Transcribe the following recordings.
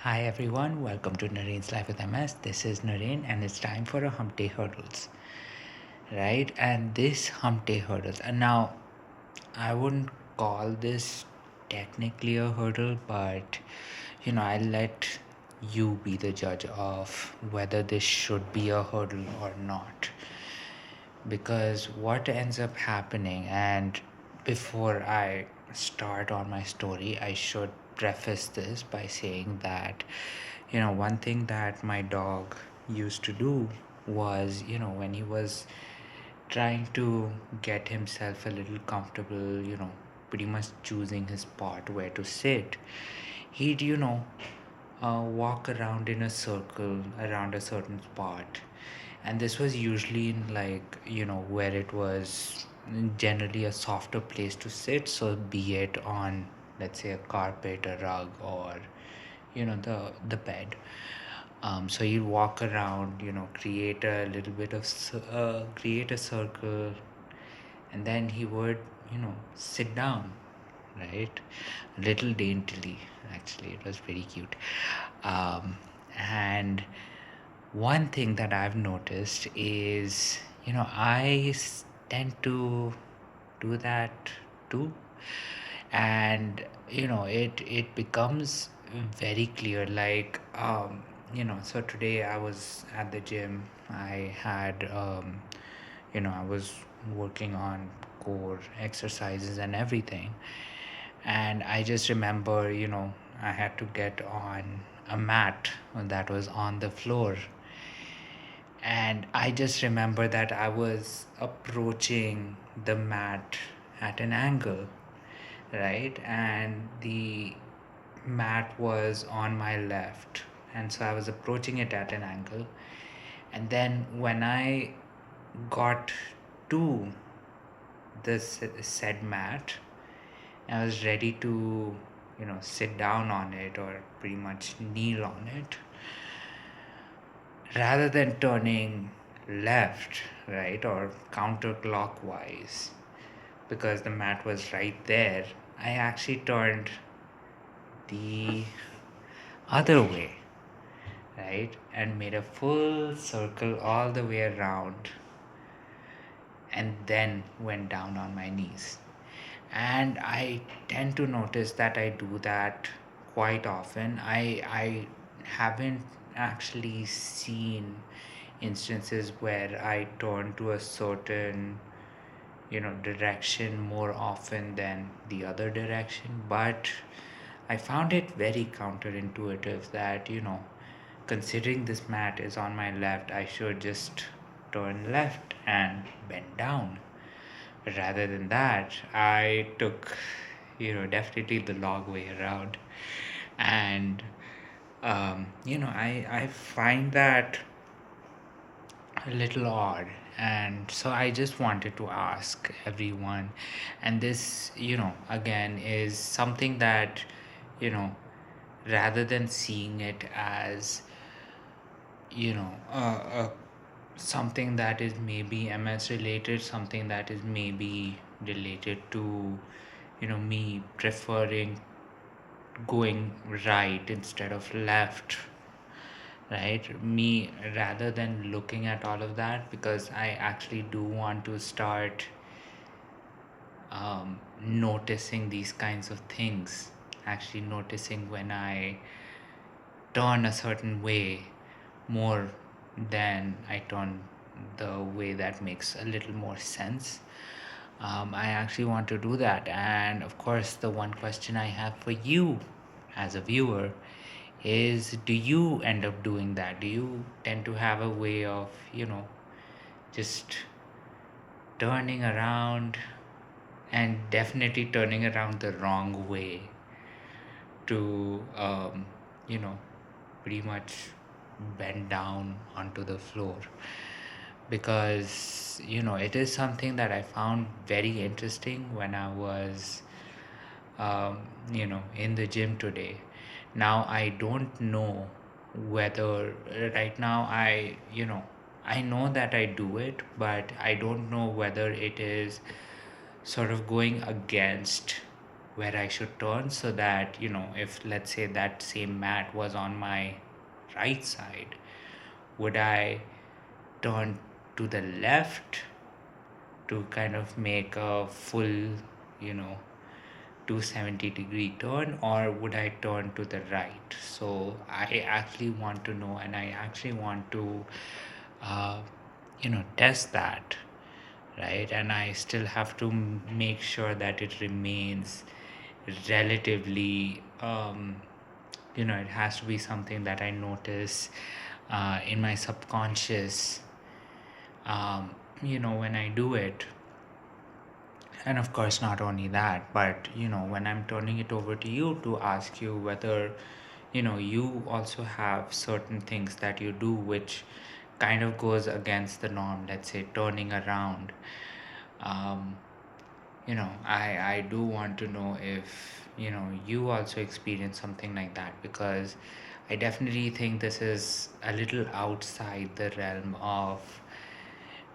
Hi everyone, welcome to Nareen's Life with MS. This is Nareen and it's time for a Hump Day Hurdles. Right? And this Hump Day Hurdles, and now I wouldn't call this technically a hurdle, but I'll let you be the judge of whether this should be a hurdle or not. Because what ends up happening, and before I start on my story, I should preface this by saying that one thing that my dog used to do was, when he was trying to get himself a little comfortable, pretty much choosing his spot where to sit, he'd, walk around in a circle around a certain spot. And this was usually in, like, where it was generally a softer place to sit. So, be it on, let's say, a carpet, a rug, or the bed. So you walk around, create a little bit of create a circle, and then he would, sit down, right, a little daintily. Actually, it was very cute. And one thing that I've noticed is, tend to do that too, and it becomes very clear, like, so today I was at the gym. I had I was working on core exercises and everything, and I just remember, I had to get on a mat that was on the floor, and I just remember that I was approaching the mat at an angle, right? And the mat was on my left, and so I was approaching it at an angle. And then when I got to this said mat, I was ready to, sit down on it or pretty much kneel on it. Rather than turning left, right, or counterclockwise, because the mat was right there, I actually turned the other way, right, and made a full circle all the way around, and then went down on my knees. And I tend to notice that I do that quite often. I haven't actually seen instances where I turn to a certain direction more often than the other direction, but I found it very counterintuitive that, considering this mat is on my left, I should just turn left and bend down. But rather than that, I took, definitely the long way around. And, I find that a little odd. And so I just wanted to ask everyone, and this, again, is something that, you know, rather than seeing it as, something that is maybe MS related, something that is maybe related to, me preferring going right instead of left, right? Me, rather than looking at all of that, because I actually do want to start noticing these kinds of things, actually noticing when I turn a certain way more than I turn the way that makes a little more sense. I actually want to do that. And of course, the one question I have for you as a viewer is, do you end up doing that? Do you tend to have a way of, just turning around, and definitely turning around the wrong way to, you know, pretty much bend down onto the floor? Because it is something that I found very interesting when I was in the gym today. Now I don't know whether right now I know that I do it, but I don't know whether it is sort of going against where I should turn, so that, if let's say that same mat was on my right side, would I turn to the left to kind of make a full, you know, 270-degree turn, or would I turn to the right? So I actually want to know, and I actually want to, uh, test that, right? And I still have to make sure that it remains relatively, it has to be something that I notice in my subconscious, when I do it. And of course, not only that, but when I'm turning it over to you to ask you whether you also have certain things that you do which kind of goes against the norm, let's say turning around. um, I do want to know if you also experience something like that, because I definitely think this is a little outside the realm of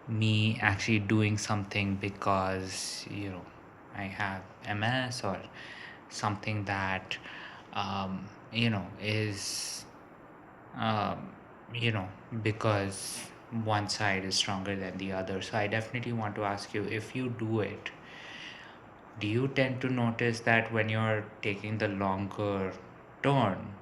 me actually doing something because I have MS, or something that is um, you know because one side is stronger than the other. So I definitely want to ask you, if you do it, do you tend to notice that when you're taking the longer turn,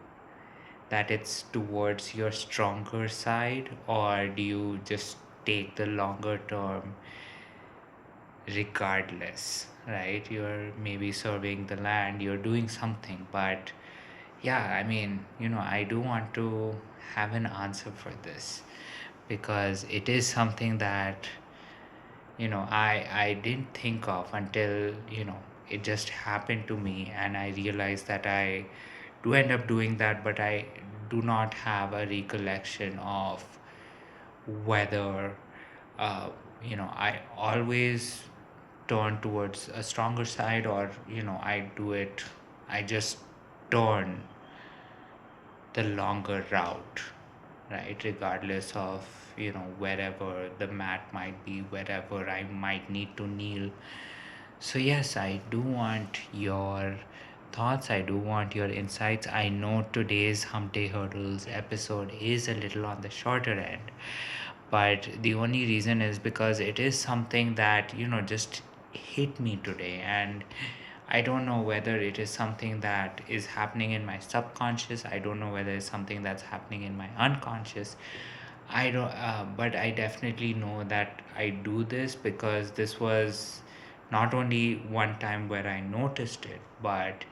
that it's towards your stronger side, or do you just take the longer term regardless, right? You're maybe serving the land, you're doing something, but yeah, I mean, I do want to have an answer for this, because it is something that I didn't think of until it just happened to me, and I realized that I do end up doing that, but I do not have a recollection of whether I always turn towards a stronger side, or I just turn the longer route, right? Regardless of wherever the mat might be, wherever I might need to kneel. So yes, I do want your thoughts, I do want your insights. I know today's Hump Day Hurdles episode is a little on the shorter end, but the only reason is because it is something that just hit me today, and I don't know whether it is something that is happening in my subconscious. I don't know whether it's something that's happening in my unconscious. I don't, but I definitely know that I do this because this was not only one time where I noticed it, but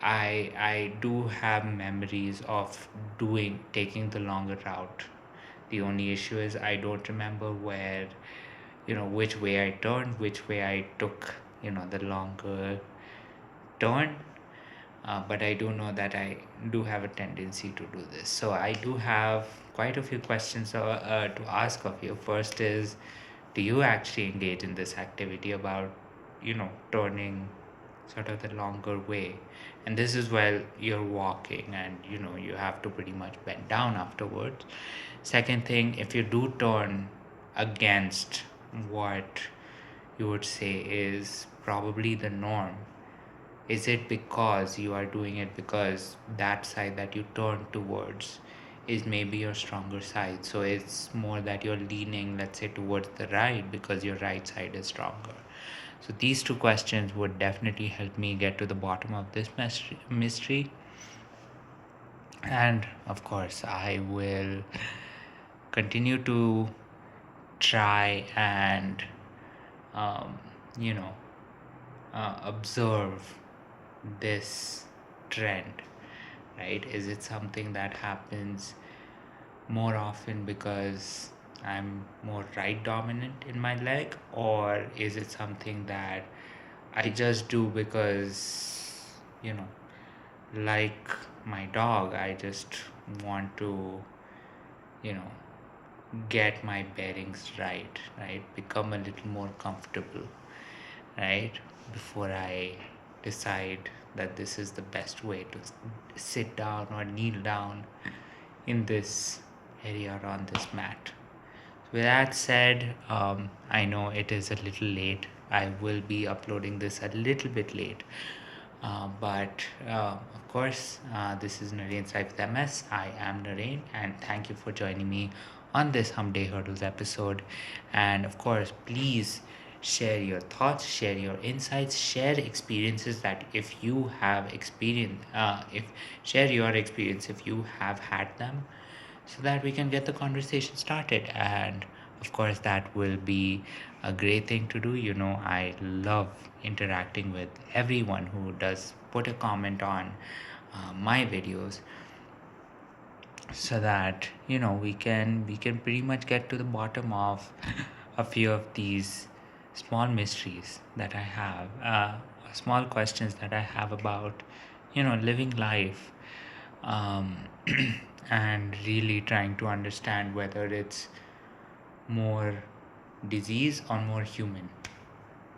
I do have memories of taking the longer route. The only issue is I don't remember which way I turned, which way I took, the longer turn. But I do know that I do have a tendency to do this. So I do have quite a few questions to ask of you. First is, do you actually engage in this activity about, turning sort of the longer way? And this is while you're walking, and you have to pretty much bend down afterwards. Second thing, if you do turn against what you would say is probably the norm, is it because you are doing it because that side that you turn towards is maybe your stronger side? So it's more that you're leaning, let's say, towards the right because your right side is stronger. So these two questions would definitely help me get to the bottom of this mystery. And of course, I will continue to try and, um, you know, observe this trend, right? Is it something that happens more often because I'm more right dominant in my leg, or is it something that I just do because, like my dog, I just want to, you know, get my bearings right? Become a little more comfortable, right? Before I decide that this is the best way to sit down or kneel down in this area or on this mat. With that said, I know it is a little late. I will be uploading this a little bit late. But of course, this is Nareen's Life with MS. I am Nareen, and thank you for joining me on this Hump Day Hurdles episode. And of course, please share your thoughts, share your insights, share experiences that if you have experienced, if share your experience if you have had them, so that we can get the conversation started. And of course, that will be a great thing to do. I love interacting with everyone who does put a comment on my videos, so that we can pretty much get to the bottom of a few of these small mysteries that I have, small questions that I have about living life, um, and really trying to understand whether it's more disease or more human,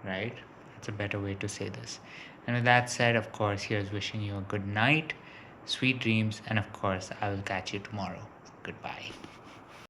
right? That's a better way to say this. And with that said, of course, here's wishing you a good night, sweet dreams, and of course, I will catch you tomorrow. Goodbye.